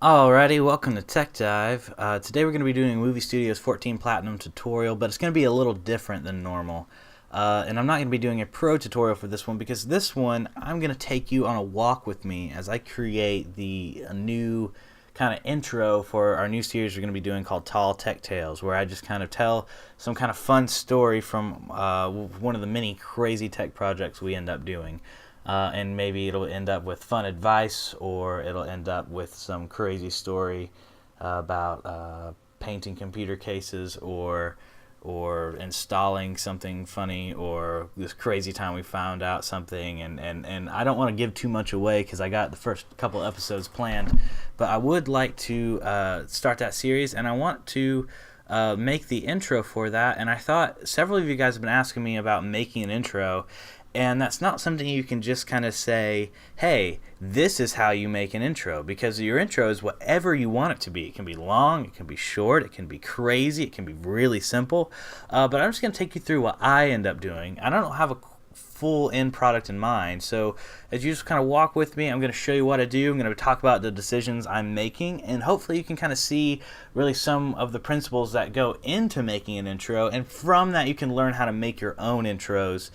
Alrighty, welcome to Techdive. Today we're going to be doing a Movie Studios 14 Platinum tutorial, but it's going to be a little different than normal. And I'm not going to be doing a pro tutorial for this one because this one I'm going to take you on a walk with me as I create a new kind of intro for our new series we're going to be doing called Tall Tech Tales, where I just kind of tell some kind of fun story from one of the many crazy tech projects we end up doing. And maybe it'll end up with fun advice, or it'll end up with some crazy story about painting computer cases, or installing something funny, or this crazy time we found out something. And I don't want to give too much away because I got the first couple episodes planned, but I would like to start that series, and I want to make the intro for that. And I thought several of you guys have been asking me about making an intro. And that's not something you can just kind of say, hey, this is how you make an intro, because your intro is whatever you want it to be. It can be long, it can be short, it can be crazy, it can be really simple. But I'm just going to take you through what I end up doing. I don't have a full end product in mind. So as you just kind of walk with me, I'm going to show you what I do. I'm going to talk about the decisions I'm making, and hopefully you can kind of see really some of the principles that go into making an intro. And from that, you can learn how to make your own intros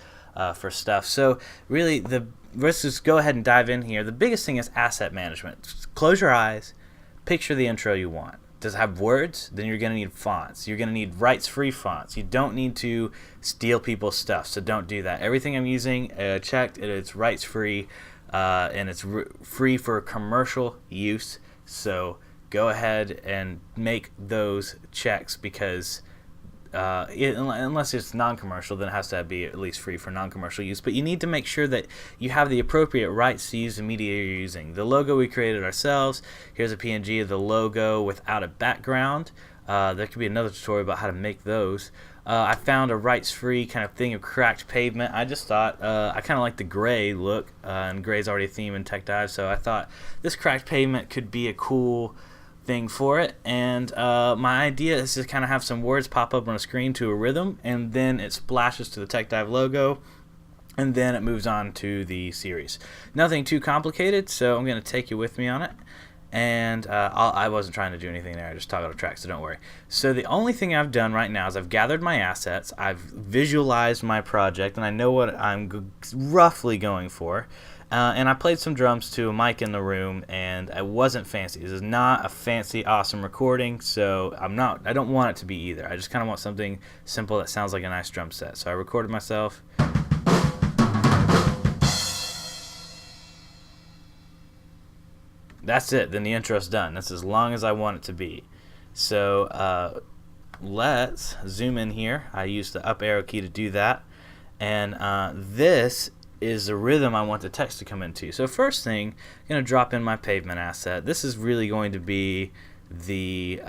for stuff. So really, let's just go ahead and dive in here. The biggest thing is asset management. Just close your eyes, picture the intro you want. Does it have words? Then you're going to need fonts. You're going to need rights-free fonts. You don't need to steal people's stuff, so don't do that. Everything I'm using, checked, it's rights-free, and it's free for commercial use. So go ahead and make those checks, because unless it's non-commercial, then it has to be at least free for non-commercial use. But you need to make sure that you have the appropriate rights to use the media you're using. The logo we created ourselves. Here's a PNG of the logo without a background. There could be another tutorial about how to make those. I found a rights-free kind of thing of cracked pavement. I just thought I kind of like the gray look, and gray's already a theme in Techdive, so I thought this cracked pavement could be a cool thing for it. And my idea is to kind of have some words pop up on a screen to a rhythm, and then it splashes to the Techdive logo, and then it moves on to the series. Nothing too complicated, so I'm going to take you with me on it. And I wasn't trying to do anything there, I just toggled a track, so don't worry. So the only thing I've done right now is I've gathered my assets, I've visualized my project, and I know what I'm roughly going for. And I played some drums to a mic in the room, and it wasn't fancy. This is not a fancy, awesome recording, so I don't want it to be either. I just kind of want something simple that sounds like a nice drum set. So I recorded myself. That's it. Then the intro's done. That's as long as I want it to be. So let's zoom in here. I used the up arrow key to do that. And this is the rhythm I want the text to come into. So first thing, I'm going to drop in my pavement asset. This is really going to be this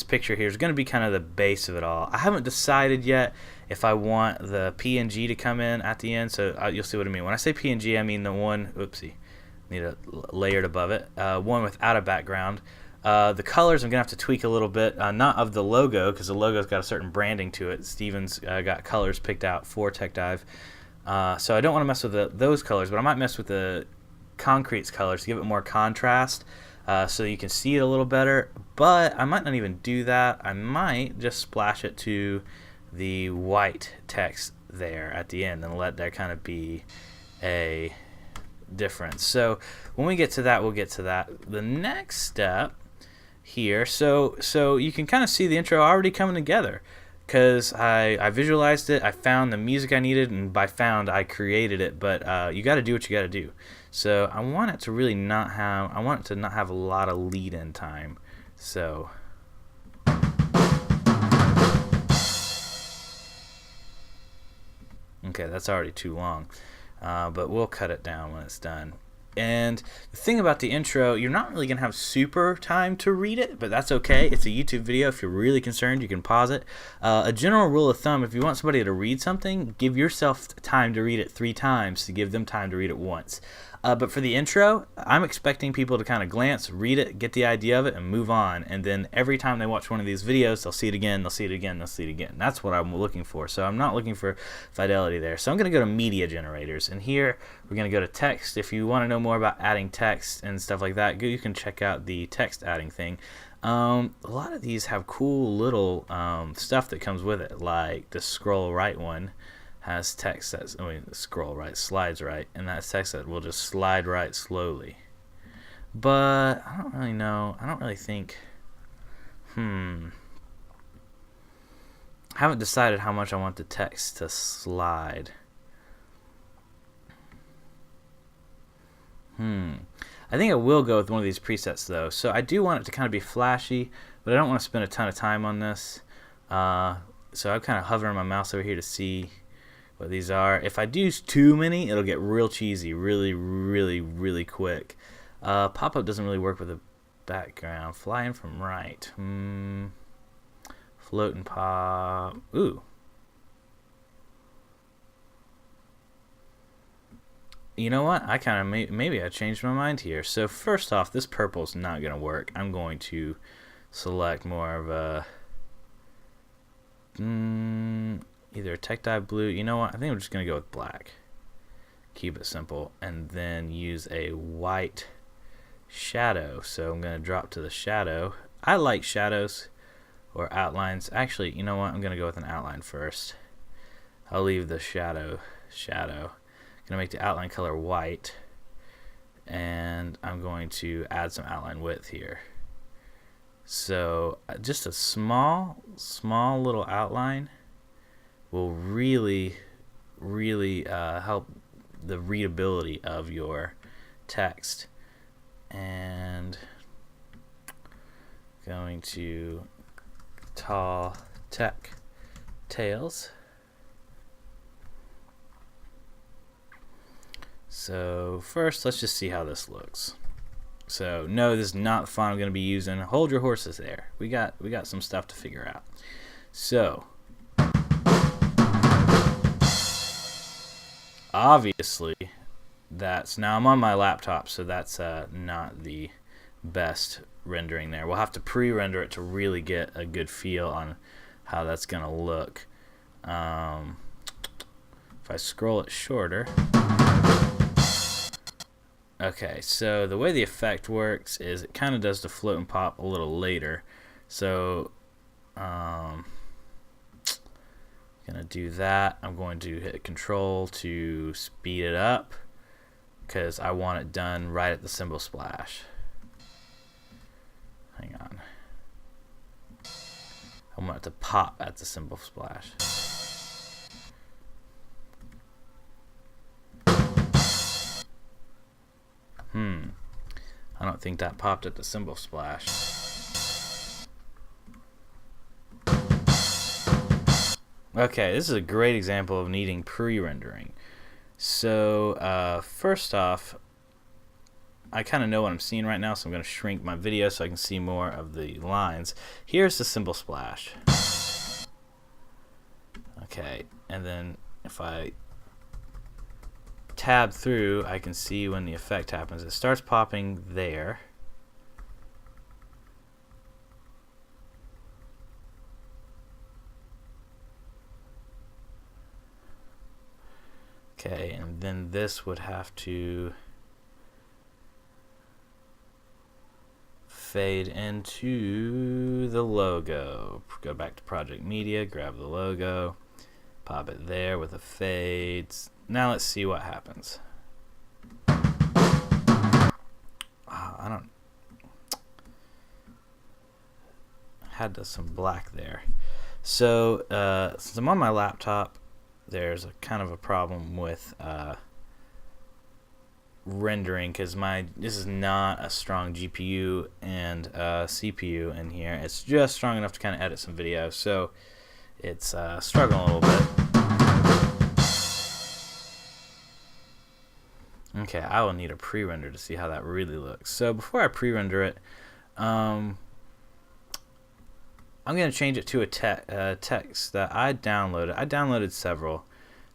picture here is going to be kind of the base of it all. I haven't decided yet if I want the PNG to come in at the end, so you'll see what I mean. When I say PNG, I mean the one, oopsie, need it layered above it, one without a background. The colors I'm going to have to tweak a little bit, not of the logo, because the logo's got a certain branding to it. Steven's got colors picked out for Techdive. So I don't want to mess with those colors, but I might mess with the concrete's colors to give it more contrast, so you can see it a little better. But I might not even do that. I might just splash it to the white text there at the end and let there kind of be a difference. So when we get to that, we'll get to that. The next step here, so you can kind of see the intro already coming together, because I visualized it, I found the music I needed, and by found, I created it. But you got to do what you got to do. So I want it to really not have a lot of lead-in time. So okay, that's already too long, but we'll cut it down when it's done. And the thing about the intro, you're not really going to have super time to read it, but that's okay. It's a YouTube video. If you're really concerned, you can pause it. A general rule of thumb, if you want somebody to read something, give yourself time to read it 3 times to give them time to read it once. But for the intro, I'm expecting people to kind of glance, read it, get the idea of it, and move on. And then every time they watch one of these videos, they'll see it again, they'll see it again, they'll see it again. That's what I'm looking for. So I'm not looking for fidelity there. So I'm going to go to media generators. And here we're going to go to text. If you want to know more about adding text and stuff like that, you can check out the text adding thing. A lot of these have cool little stuff that comes with it, like the scroll right one has text that's, scroll right, slides right, and that's text that will just slide right slowly. But I don't really know. I don't really think. I haven't decided how much I want the text to slide. I think I will go with one of these presets though. So I do want it to kind of be flashy, but I don't want to spend a ton of time on this. So I'm kind of hovering my mouse over here to see what these are. If I do too many, it'll get real cheesy really quick. Pop-up doesn't really work with a background. Fly in from right. Float and pop. Ooh. You know what? I kind of maybe I changed my mind here. So first off, this purple's not going to work. I'm going to select more of a either a Techdive blue. You know what? I think I'm just going to go with black. Keep it simple. And then use a white shadow. So I'm going to drop to the shadow. I like shadows or outlines. Actually, you know what? I'm going to go with an outline first. I'll leave the shadow. Going to make the outline color white. And I'm going to add some outline width here. So just a small little outline will really help the readability of your text. And going to tall tech tails. So first, let's just see how this looks. So no, this is not the font I'm going to be using. Hold your horses there. We got some stuff to figure out. So obviously that's, now I'm on my laptop, so that's not the best rendering there. We'll have to pre-render it to really get a good feel on how that's going to look. If I scroll it shorter. Okay, so the way the effect works is it kind of does the float and pop a little later. So gonna do that. I'm going to hit Control to speed it up because I want it done right at the cymbal splash. Hang on. I want it to pop at the cymbal splash. I don't think that popped at the cymbal splash. Okay, this is a great example of needing pre-rendering. So first off, I kind of know what I'm seeing right now, so I'm going to shrink my video so I can see more of the lines. Here's the cymbal splash. Okay, and then if I tab through, I can see when the effect happens. It starts popping there. Okay, and then this would have to fade into the logo. Go back to Project Media, grab the logo, pop it there with a fade. Now let's see what happens. I had some black there. So since I'm on my laptop, there's a kind of a problem with rendering because this is not a strong GPU and CPU in here. It's just strong enough to kind of edit some video, so it's struggling a little bit. Okay, I will need a pre-render to see how that really looks. So before I pre-render it, I'm going to change it to a text that I downloaded. I downloaded several,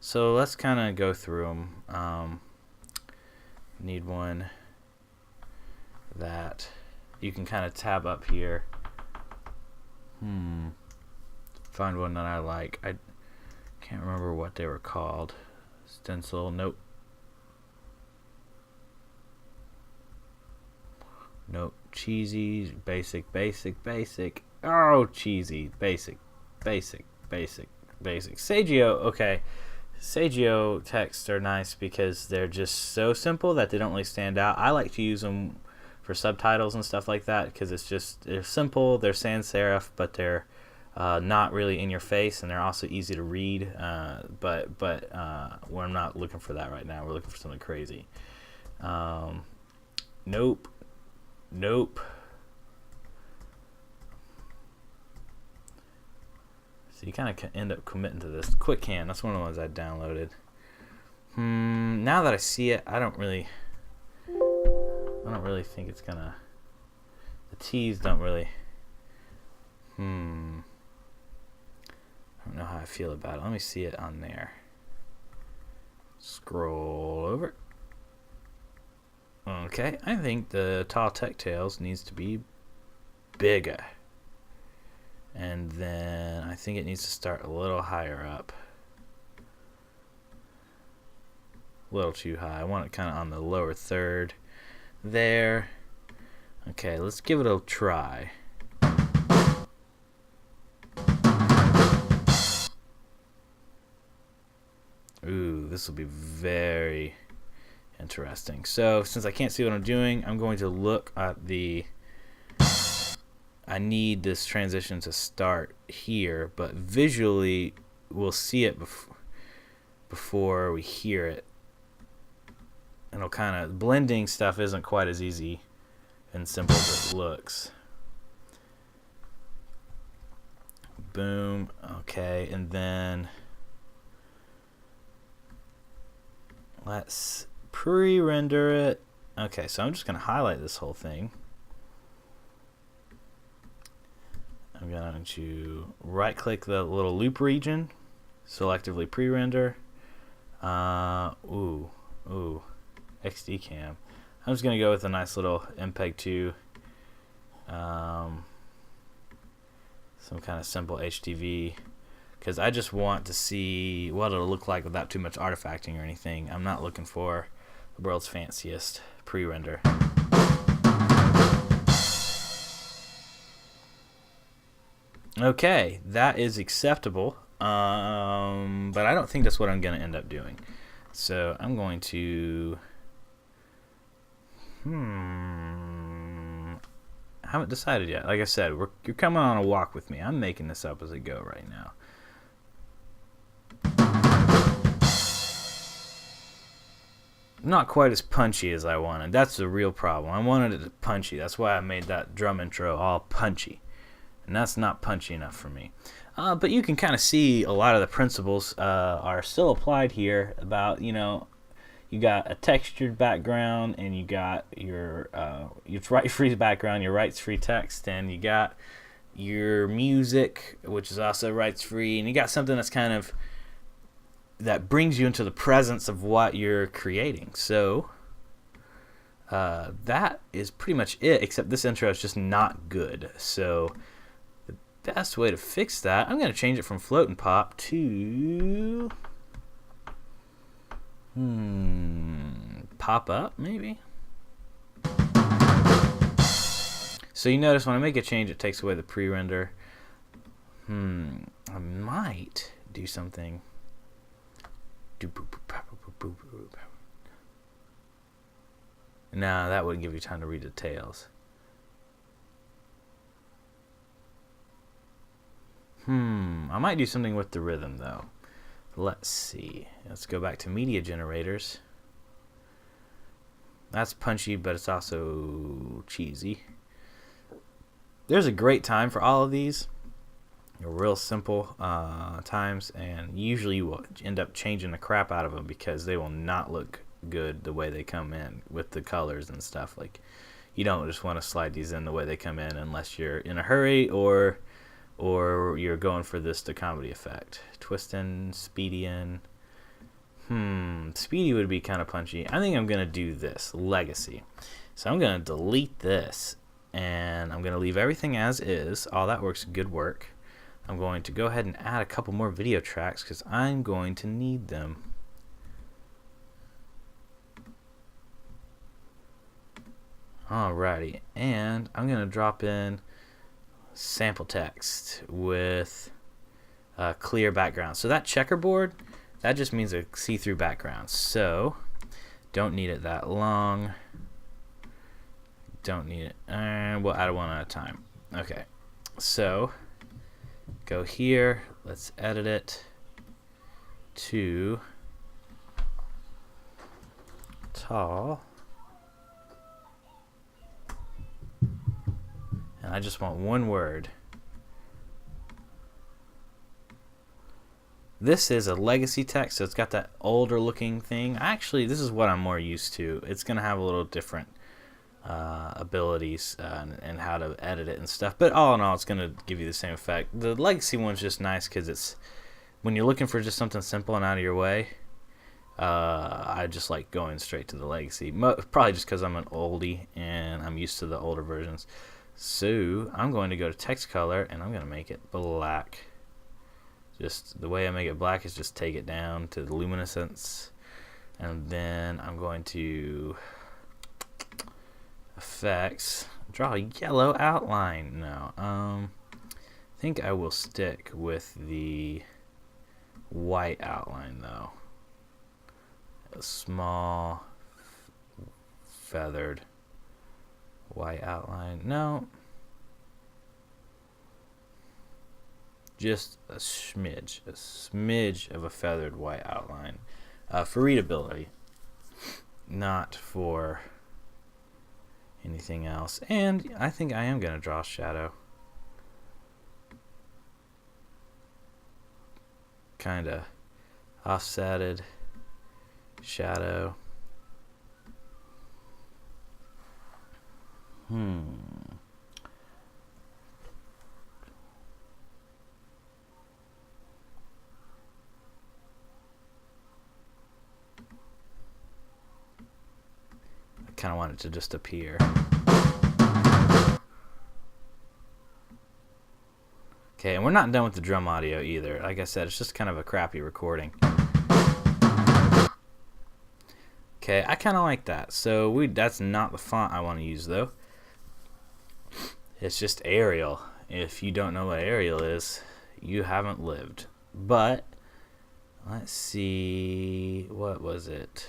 so let's kind of go through them. Need one that you can kind of tab up here. Find one that I like. I can't remember what they were called. Stencil, nope. Nope. Cheesy, basic, basic, basic. Oh, cheesy, basic, basic, basic, basic. Sagio, okay. Sagio texts are nice because they're just so simple that they don't really stand out. I like to use them for subtitles and stuff like that because they're simple, they're sans serif, but they're not really in your face, and they're also easy to read. But we're not looking for that right now. We're looking for something crazy. Nope. Nope. So you kind of end up committing to this. QuickCam, that's one of the ones I downloaded. Now that I see it, I don't really think it's gonna. The T's don't really. I don't know how I feel about it. Let me see it on there. Scroll over. Okay, I think the tall Techtails needs to be bigger. And then I think it needs to start a little higher up. A little too high. I want it kind of on the lower third there. Okay, let's give it a try. Ooh, this will be very interesting. So since I can't see what I'm doing, I'm going to look at the... I need this transition to start here, but visually we'll see it before we hear it. And it'll kind of... Blending stuff isn't quite as easy and simple as it looks. Boom. Okay, and then let's pre-render it. Okay, so I'm just going to highlight this whole thing. I'm going to right-click the little loop region, selectively pre-render. Ooh, XD cam. I'm just going to go with a nice little MPEG 2, some kind of simple HTV, because I just want to see what it'll look like without too much artifacting or anything. I'm not looking for the world's fanciest pre-render. Okay, that is acceptable, but I don't think that's what I'm going to end up doing. So I'm going to... I haven't decided yet. Like I said, you're coming on a walk with me. I'm making this up as I go right now. Not quite as punchy as I wanted. That's the real problem. I wanted it punchy. That's why I made that drum intro all punchy. And that's not punchy enough for me. But you can kind of see a lot of the principles are still applied here about, you know, you got a textured background, and you got your write-free background, your rights-free text, and you got your music, which is also rights-free, and you got something that's kind of, that brings you into the presence of what you're creating. So that is pretty much it, except this intro is just not good. So the best way to fix that, I'm going to change it from float and pop to pop up, maybe. So you notice when I make a change, it takes away the pre-render. I might do something. Nah, that wouldn't give you time to read details. I might do something with the rhythm though. Let's see. Let's go back to media generators. That's punchy, but it's also cheesy. There's a great time for all of these. They're real simple times, and usually you will end up changing the crap out of them because they will not look good the way they come in with the colors and stuff. Like, you don't just want to slide these in the way they come in unless you're in a hurry or you're going for this to comedy effect. Twistin', speedian. Speedy would be kind of punchy. I think I'm going to do this, Legacy. So I'm going to delete this, and I'm going to leave everything as is. All that works, good work. I'm going to go ahead and add a couple more video tracks because I'm going to need them. Alrighty, and I'm going to drop in sample text with a clear background. So that checkerboard, that just means a see-through background. So don't need it that long. Don't need it. And we'll add one at a time. Okay, so go here. Let's edit it to tall. And I just want one word. This is a legacy text, so it's got that older looking thing. Actually, this is what I'm more used to. It's going to have a little different abilities and how to edit it and stuff. But all in all, it's going to give you the same effect. The legacy one's just nice because it's, when you're looking for just something simple and out of your way, I just like going straight to the legacy. Probably just because I'm an oldie and I'm used to the older versions. So I'm going to go to text color and I'm going to make it black. Just the way I make it black is just take it down to the luminescence, and then I'm going to effects, draw a yellow outline. No, I think I will stick with the white outline though. A small feathered white outline. No, just a smidge of a feathered white outline for readability, not for anything else. And I think I am going to draw a shadow, kind of offsetted shadow. Kind of want it to just appear. Okay, and we're not done with the drum audio either. Like I said, it's just kind of a crappy recording. Okay, I kind of like that. So that's not the font I want to use though. It's just Arial. If you don't know what Arial is, you haven't lived. But let's see, what was it?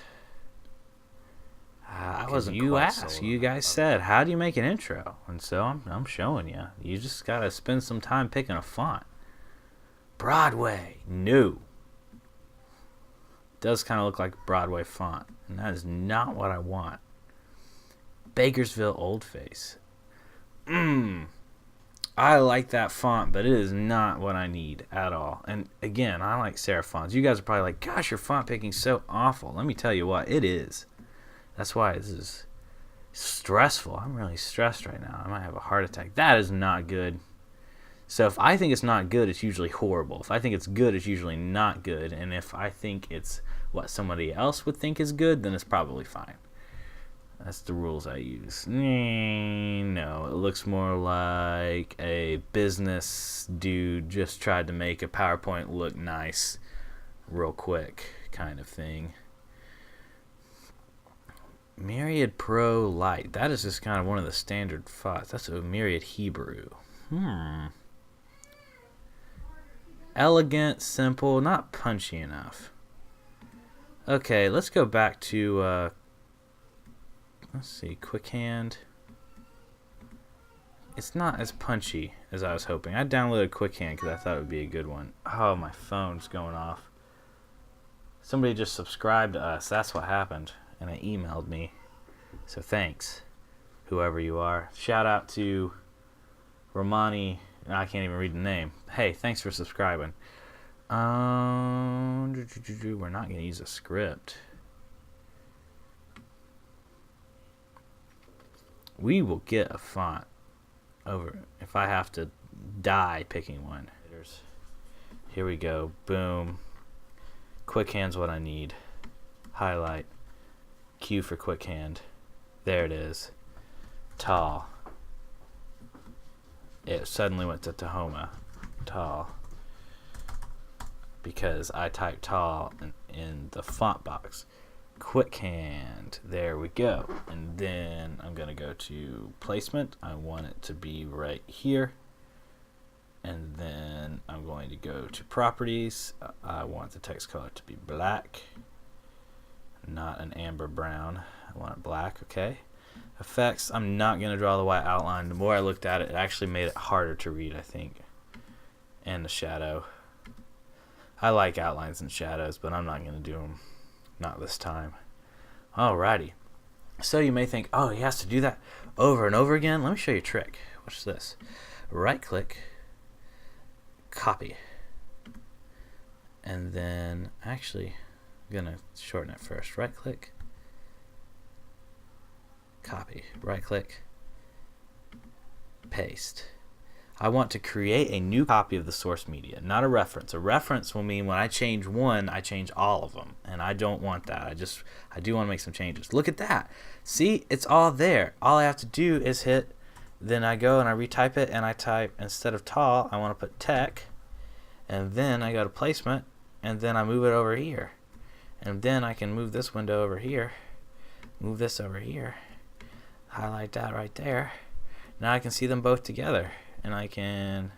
I wasn't. You asked. You guys said, "How do you make an intro?" And so I'm showing you. You just gotta spend some time picking a font. Broadway, no. Does kind of look like Broadway font, and that is not what I want. Bakersville Oldface. I like that font, but it is not what I need at all. And again, I like serif fonts. You guys are probably like, "Gosh, your font picking's so awful." Let me tell you what, it is. That's why this is stressful. I'm really stressed right now. I might have a heart attack. That is not good. So if I think it's not good, it's usually horrible. If I think it's good, it's usually not good. And if I think it's what somebody else would think is good, then it's probably fine. That's the rules I use. No, it looks more like a business dude just tried to make a PowerPoint look nice real quick kind of thing. Myriad Pro Light. That is just kind of one of the standard fonts. That's a Myriad Hebrew. Elegant, simple, not punchy enough. Okay, let's go back to, let's see, Quick Hand. It's not as punchy as I was hoping. I downloaded Quick Hand because I thought it would be a good one. Oh, my phone's going off. Somebody just subscribed to us. That's what happened. And it emailed me. So thanks, whoever you are. Shout out to Romani. I can't even read the name. Hey, thanks for subscribing. We're not going to use a script. We will get a font over if I have to die picking one. Here we go. Boom. Quick Hand's what I need. highlight, Q for quick hand. There it is. Tall. It suddenly went to Tahoma. Tall. Because I typed tall in the font box. Quick hand. There we go. And then I'm going to go to placement. I want it to be right here. And then I'm going to go to properties. I want the text color to be black, not an amber brown. I want it black. Okay. Effects. I'm not going to draw the white outline. The more I looked at it, it actually made it harder to read, I think. And the shadow. I like outlines and shadows, but I'm not going to do them. Not this time. Alrighty. So you may think, oh, he has to do that over and over again. Let me show you a trick. Watch this. Right click, copy. And then, actually, I'm going to shorten it first. Right click, copy. Right click, paste. I want to create a new copy of the source media, not a reference. A reference will mean when I change one, I change all of them, and I don't want that. I do want to make some changes. Look at that. See, it's all there. All I have to do is hit, then I go and I retype it, and I type, instead of tall, I want to put tech, and then I go to placement, and then I move it over here. And then I can move this window over here, move this over here, highlight that right there. Now I can see them both together. And I can,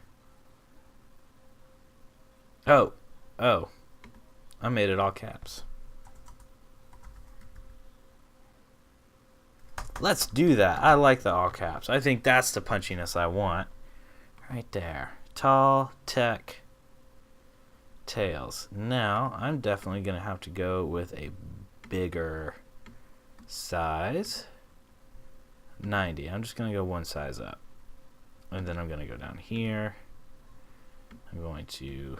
oh, I made it all caps. Let's do that. I like the all caps. I think that's the punchiness I want. Right there. Tall, tech, tails. Now, I'm definitely going to have to go with a bigger size. 90. I'm just going to go one size up. And then I'm going to go down here. I'm going to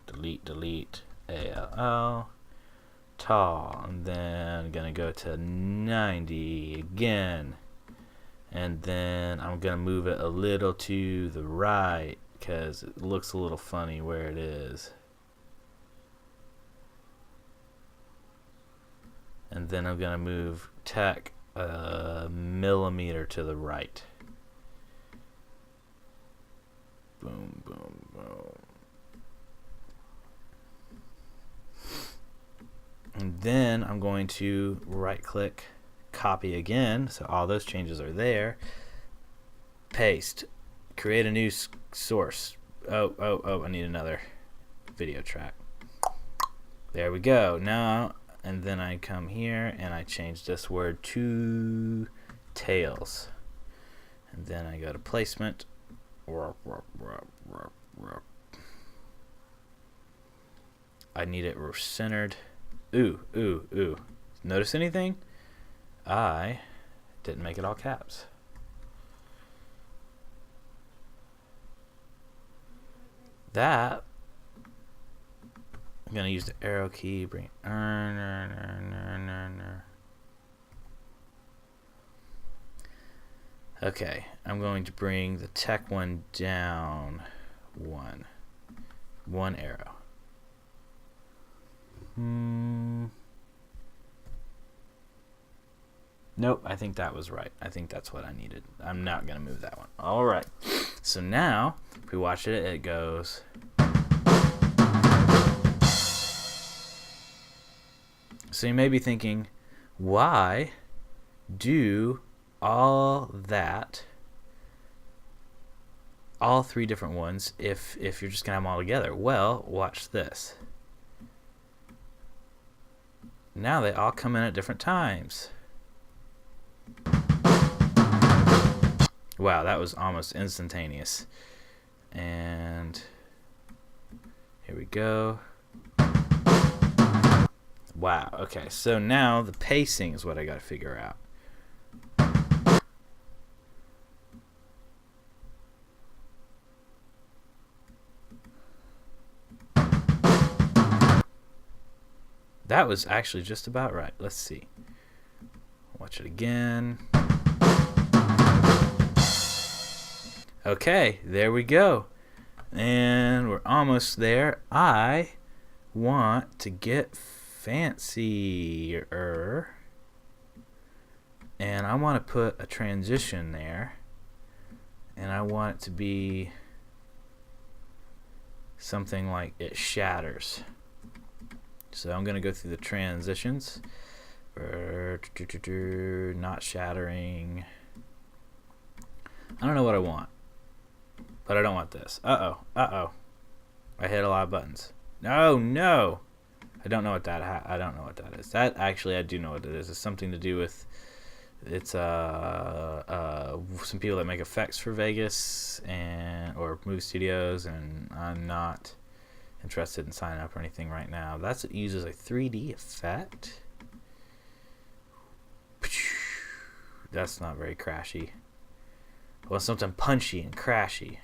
delete ALL, tall, and then I'm going to go to 90 again. And then I'm going to move it a little to the right because it looks a little funny where it is. And then I'm going to move tech a millimeter to the right. Boom, boom, boom. And then I'm going to right click, copy again, so all those changes are there. Paste, create a new source. Oh, I need another video track. There we go. Now, and then I come here and I change this word to tails. And then I go to placement. I need it centered. Ooh. Notice anything? I didn't make it all caps. That, I'm going to use the arrow key, bring Okay, I'm going to bring the tech one down one arrow. Nope, I think that was right. I think that's what I needed. I'm not going to move that one. All right. So now, if we watch it, it goes. So you may be thinking, why do all three different ones if you're just gonna have them all together? Well, watch this. Now they all come in at different times. Wow, that was almost instantaneous. And here we go. Wow, okay, so now the pacing is what I gotta figure out. That was actually just about right. Let's see. Watch it again. Okay, there we go. And we're almost there. I want to get fancier. And I want to put a transition there. And I want it to be something like it shatters. So I'm going to go through the transitions. Not shattering. I don't know what I want. But I don't want this. Uh-oh. Uh-oh. I hit a lot of buttons. No. I don't know what that I don't know what that is. That actually I do know what it is. It's something to do with some people that make effects for Vegas or movie studios, and I'm not interested in signing up or anything right now. It uses a 3D effect. That's not very crashy. I want something punchy and crashy,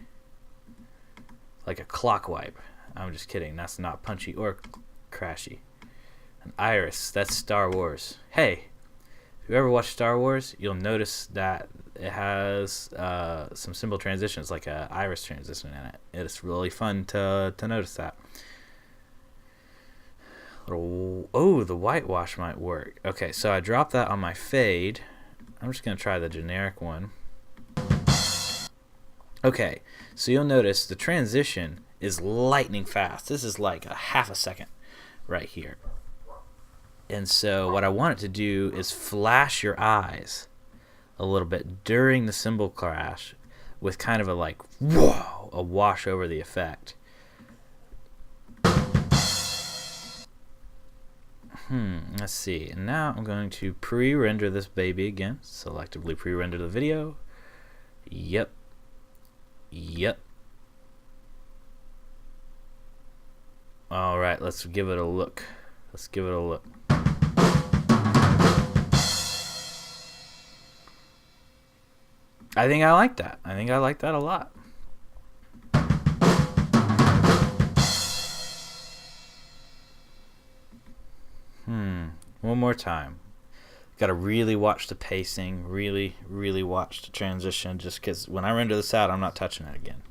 like a clock wipe. I'm just kidding. That's not punchy or crashy. An iris. That's Star Wars. Hey, if you ever watched Star Wars, you'll notice that it has some symbol transitions, like a iris transition in it. It's really fun to notice that. Oh, the whitewash might work. Okay, so I dropped that on my fade. I'm just going to try the generic one. Okay, so you'll notice the transition is lightning fast. This is like a half a second right here. And so what I want it to do is flash your eyes a little bit during the cymbal crash with kind of a like, whoa, a wash over the effect. Let's see. And now I'm going to pre-render this baby again. Selectively pre-render the video. Yep. All right, let's give it a look. I think I like that. I think I like that a lot. One more time. Got to really watch the pacing, really watch the transition, just because when I render this out, I'm not touching it again.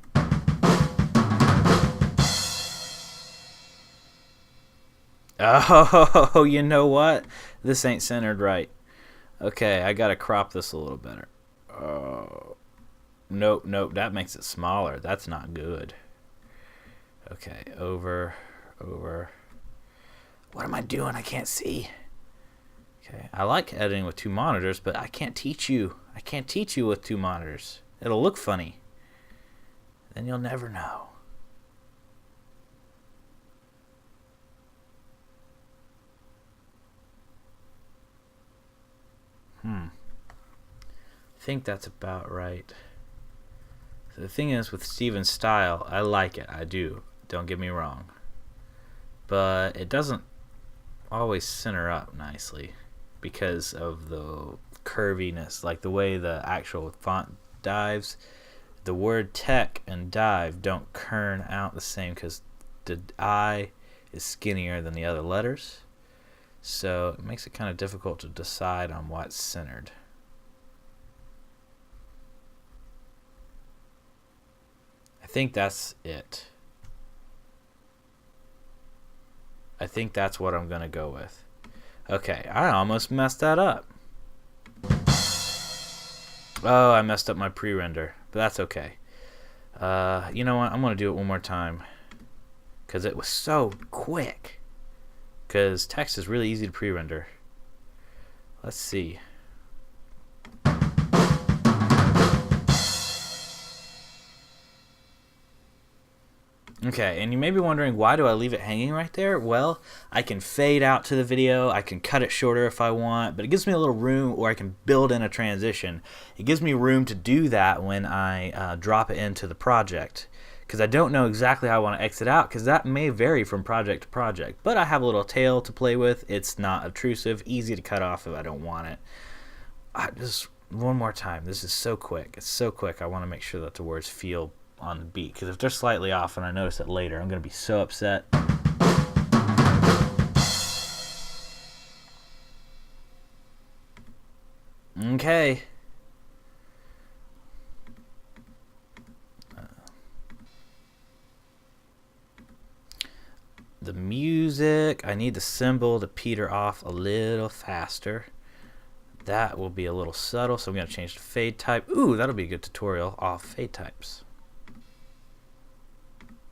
Oh, you know what? This ain't centered right. Okay, I got to crop this a little better. Nope, that makes it smaller. That's not good. Okay, over. What am I doing? I can't see. Okay, I like editing with two monitors, but I can't teach you. With two monitors. It'll look funny. Then you'll never know. I think that's about right. So the thing is, with Steven's style, I like it. I do. Don't get me wrong. But it doesn't always center up nicely because of the curviness, like the way the actual font dives. The word tech and dive don't kern out the same because the I is skinnier than the other letters. So it makes it kind of difficult to decide on what's centered. I think that's it. I think that's what I'm going to go with. Okay, I almost messed that up. Oh, I messed up my pre-render, but that's okay. You know what? I'm going to do it one more time because it was so quick. Because text is really easy to pre-render. Let's see. Okay, and you may be wondering, why do I leave it hanging right there? Well, I can fade out to the video, I can cut it shorter if I want, but it gives me a little room, or I can build in a transition. It gives me room to do that when I drop it into the project, because I don't know exactly how I want to exit out, because that may vary from project to project. But I have a little tail to play with. It's not obtrusive, easy to cut off if I don't want it. Just one more time. This is so quick. It's so quick. I want to make sure that the words feel on the beat, because if they're slightly off and I notice it later, I'm going to be so upset. Okay. The music. I need the cymbal to peter off a little faster. That will be a little subtle, so I'm going to change the fade type. Ooh, that'll be a good tutorial off fade types.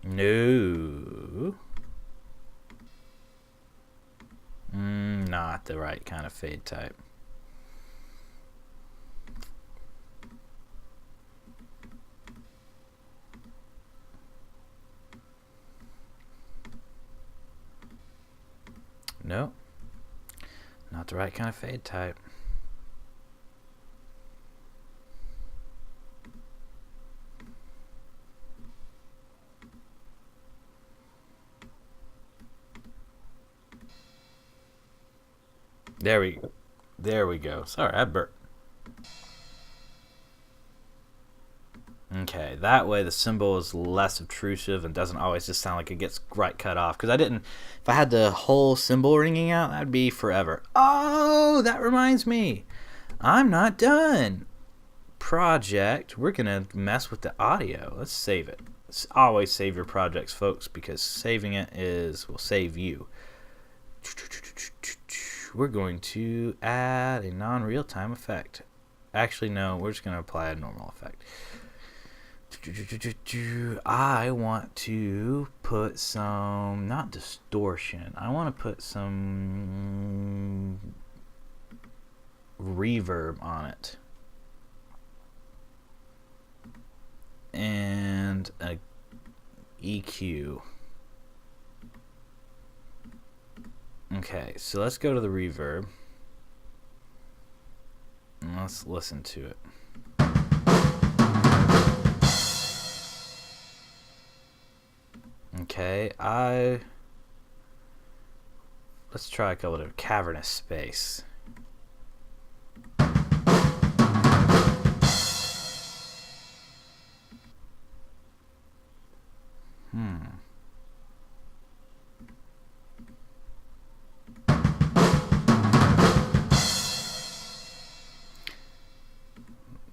No. Not the right kind of fade type. No. Not the right kind of fade type. There we go. Sorry, I burped. Okay, that way the cymbal is less obtrusive and doesn't always just sound like it gets right cut off. Because if I had the whole cymbal ringing out, that'd be forever. Oh, that reminds me. I'm not done. Project, we're going to mess with the audio. Let's save it. Always save your projects, folks, because saving it will save you. We're going to add a non-real-time effect. Actually, no, we're just going to apply a normal effect. I want to put some, not distortion, I want to put some reverb on it. And a EQ. Okay, so let's go to the reverb. And let's listen to it. Okay, let's try a couple of cavernous space.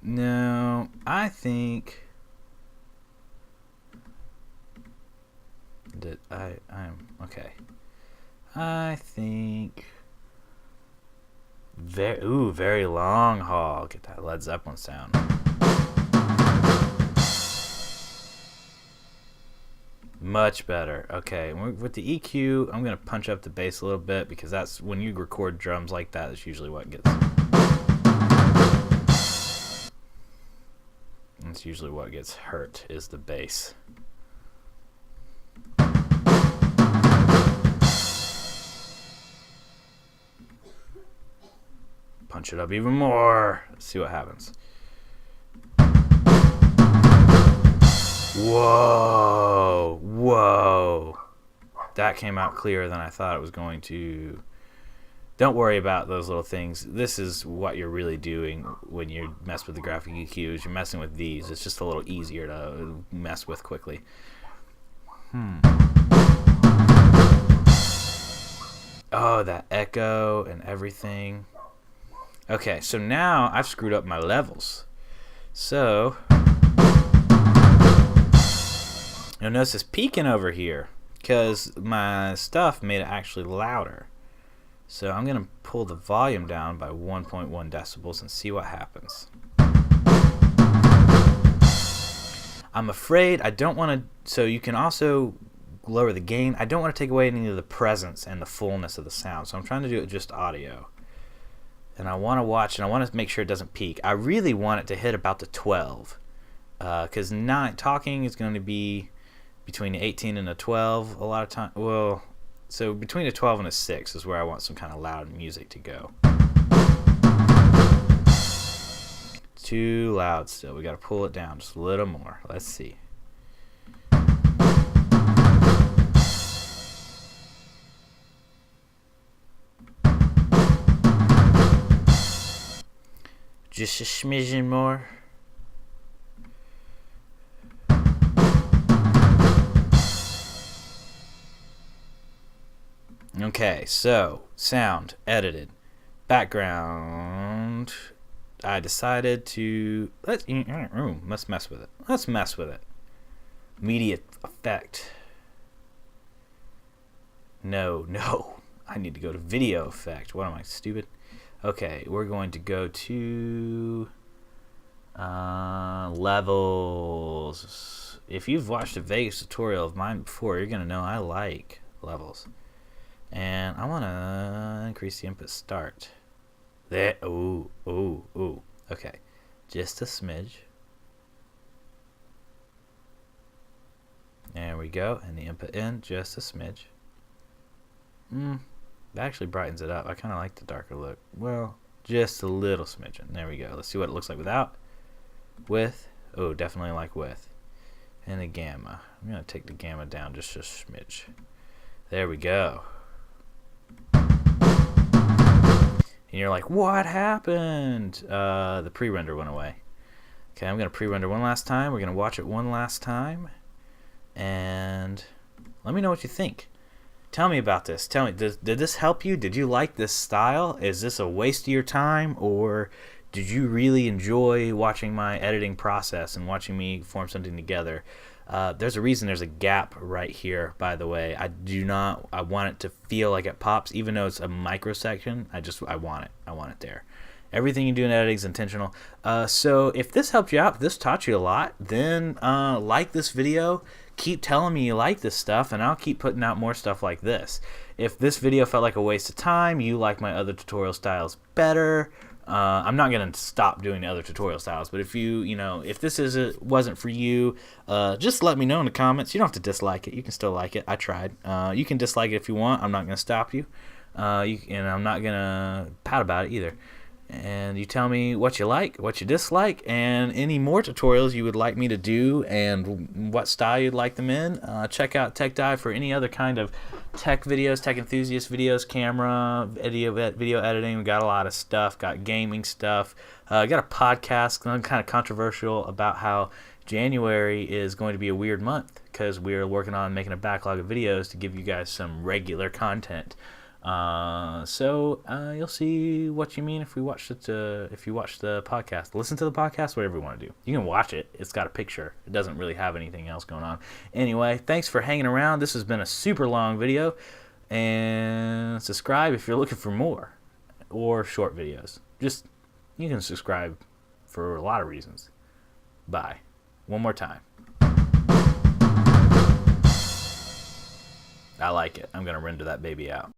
No, I think that I'm okay. I think very long haul. Get that Led Zeppelin sound. Much better. Okay, with the EQ, I'm gonna punch up the bass a little bit because that's when you record drums like that. That's usually what gets. That's usually what gets hurt is the bass. Punch it up even more. Let's see what happens. Whoa, whoa. That came out clearer than I thought it was going to. Don't worry about those little things. This is what you're really doing when you mess with the graphic EQs. You're messing with these. It's just a little easier to mess with quickly. Oh, that echo and everything. Okay, so now I've screwed up my levels. So you'll notice it's peaking over here because my stuff made it actually louder. So I'm going to pull the volume down by 1.1 decibels and see what happens. I'm afraid I don't want to, so you can also lower the gain. I don't want to take away any of the presence and the fullness of the sound. So I'm trying to do it just audio. And I want to watch and I want to make sure it doesn't peak. I really want it to hit about the 12. Because talking is going to be between 18 and a 12 a lot of time. Well, so between a 12 and a 6 is where I want some kind of loud music to go. Too loud still. We got to pull it down just a little more. Let's see. Just a smidgen more. Okay, so sound edited, background. I decided to let's mess with it. Let's mess with it. Immediate effect. No. I need to go to video effect. What am I, stupid? Okay, we're going to go to levels. If you've watched a Vegas tutorial of mine before, you're going to know I like levels. And I want to increase the input start. There. Ooh. Okay. Just a smidge. There we go. And the input in, just a smidge. That actually brightens it up. I kind of like the darker look. Well, just a little smidgen. There we go. Let's see what it looks like without. With. Oh, definitely like with. And the gamma. I'm going to take the gamma down just a smidge. There we go. And you're like, what happened? The pre-render went away. Okay, I'm going to pre-render one last time. We're going to watch it one last time. And let me know what you think. Tell me about this. Tell me, did this help you? Did you like this style? Is this a waste of your time? Or did you really enjoy watching my editing process and watching me form something together? There's a reason there's a gap right here, by the way. I want it to feel like it pops, even though it's a micro section. I want it. I want it there. Everything you do in editing is intentional. So if this helped you out, if this taught you a lot, then like this video. Keep telling me you like this stuff, and I'll keep putting out more stuff like this. If this video felt like a waste of time, you like my other tutorial styles better, I'm not going to stop doing the other tutorial styles, but if if this wasn't for you, just let me know in the comments. You don't have to dislike it. You can still like it. I tried. You can dislike it if you want. I'm not going to stop you. And I'm not going to pout about it either. And you tell me what you like, what you dislike, and any more tutorials you would like me to do and what style you'd like them in. Check out Techdive for any other kind of tech videos, tech enthusiast videos, camera, video editing. We got a lot of stuff. Got gaming stuff. Got a podcast, kind of controversial, about how January is going to be a weird month because we're working on making a backlog of videos to give you guys some regular content. So you'll see what you mean if you watch the podcast. Listen to the podcast, whatever you want to do. You can watch it. It's got a picture. It doesn't really have anything else going on. Anyway, thanks for hanging around. This has been a super long video. And subscribe if you're looking for more or short videos. You can subscribe for a lot of reasons. Bye. One more time. I like it. I'm going to render that baby out.